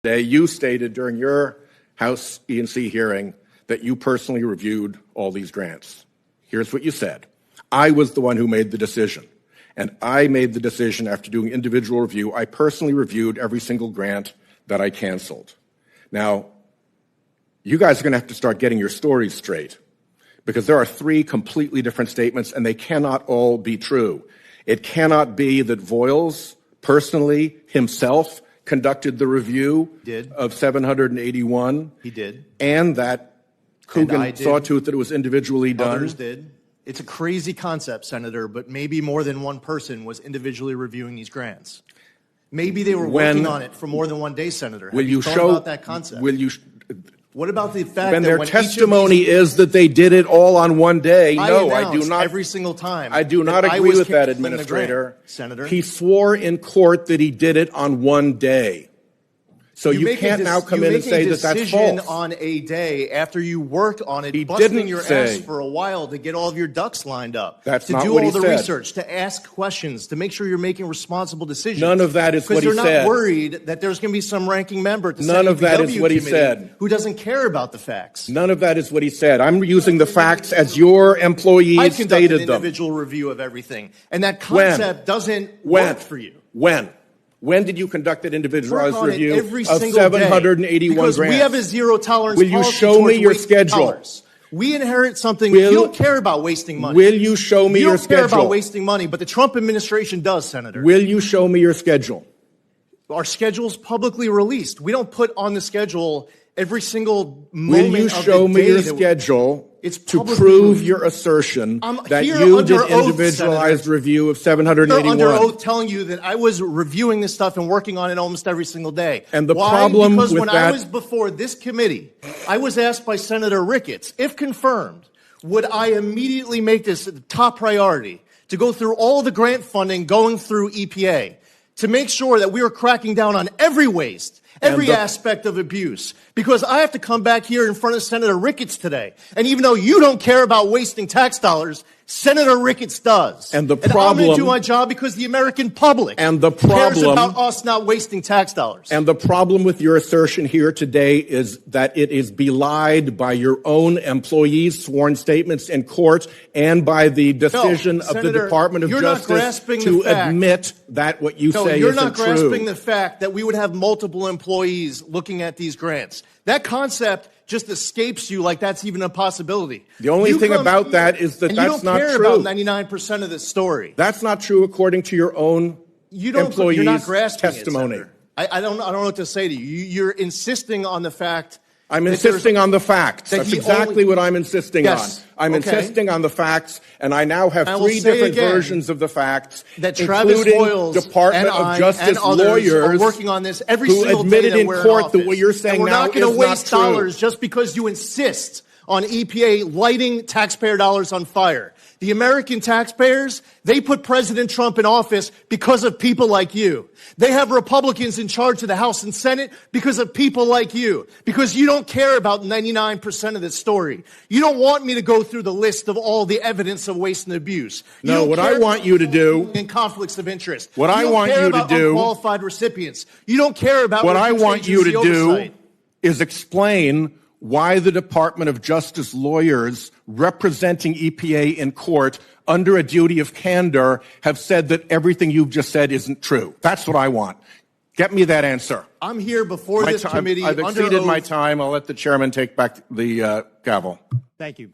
Today, you stated during your House E&C hearing that you personally reviewed all these grants. Here's what you said. I was the one who made the decision. And I made the decision after doing individual review. I personally reviewed every single grant that I canceled. Now, you guys are going to have to start getting your stories straight, because there are three completely different statements, and they cannot all be true. It cannot be that Voiles personally himself conducted the review of 781. He did. And that Coogan saw to it that it was individually done. Others did. It's a crazy concept, Senator, but maybe more than one person was individually reviewing these grants. Maybe they were working on it for more than one day, Senator. Will you thought about that concept? What about the fact when that their when testimony is that they did it all on one day? No, I do not. Every single time. I do not agree with that, Administrator. Senator. He swore in court that he did it on one day. So you can't now come in and say that that's false. On a day after you worked on it, busting your ass for a while to get all of your ducks lined up, that's to not do what all he the said. research, to ask questions, to make sure you're making responsible decisions. None of that is what he said. Because you're not worried that there's going to be some ranking member to None of that is what he said. Who doesn't care about the facts. None of that is what he said. I'm using the facts as your employees I stated conducted an them. individual review of everything, and that concept doesn't work for you. When did you conduct an individualized review of 781 grants? We have a zero tolerance policy. Will you show me your schedule? We inherit something. You don't care about wasting money. Will you show me your schedule? You don't care about wasting money, but the Trump administration does, Senator. Will you show me your schedule? Our schedule's publicly released. We don't put on the schedule every single moment. Will you show me your schedule to prove your assertion that you did individualized review of 781? I'm under oath telling you that I was reviewing this stuff and working on it almost every single day. And the problem because with when I was before this committee, I was asked by Senator Ricketts, if confirmed, would I immediately make this the top priority to go through all the grant funding going through EPA to make sure that we are cracking down on every waste, every aspect of abuse, because I have to come back here in front of Senator Ricketts today. And even though you don't care about wasting tax dollars, Senator Ricketts does. And the problem, I'm going to do my job because the American public cares about us not wasting tax dollars. And the problem with your assertion here today is that it is belied by your own employees' sworn statements in court and by the decision of the Department of Justice to admit that what you say isn't true. You're not grasping the fact that we would have multiple employees looking at these grants. That concept just escapes you like that's even a possibility. The only thing about that is that that's not true. You don't care about 99% of this story. That's not true according to your own employees' you're not grasping testimony. I don't know what to say to you. You're insisting on the fact. I'm insisting on the facts. That's exactly what I'm insisting on. I'm insisting on the facts, and I now have three different versions of the facts, including Department of Justice lawyers are working on this every single who admitted day in court that what you're saying now is not true. We're not going to waste dollars just because you insist on EPA lighting taxpayer dollars on fire. The American taxpayers, they put President Trump in office because of people like you. They have Republicans in charge of the House and Senate because of people like you. Because you don't care about 99% of this story. You don't want me to go through the list of all the evidence of waste and abuse. No, what I want you to do in conflicts of interest. What I want you to do, unqualified recipients. You don't care about what I want you to do is explain why the Department of Justice lawyers representing EPA in court under a duty of candor have said that everything you've just said isn't true. That's what I want. Get me that answer. I'm here before this committee. I've exceeded my time. I'll let the chairman take back the gavel. Thank you.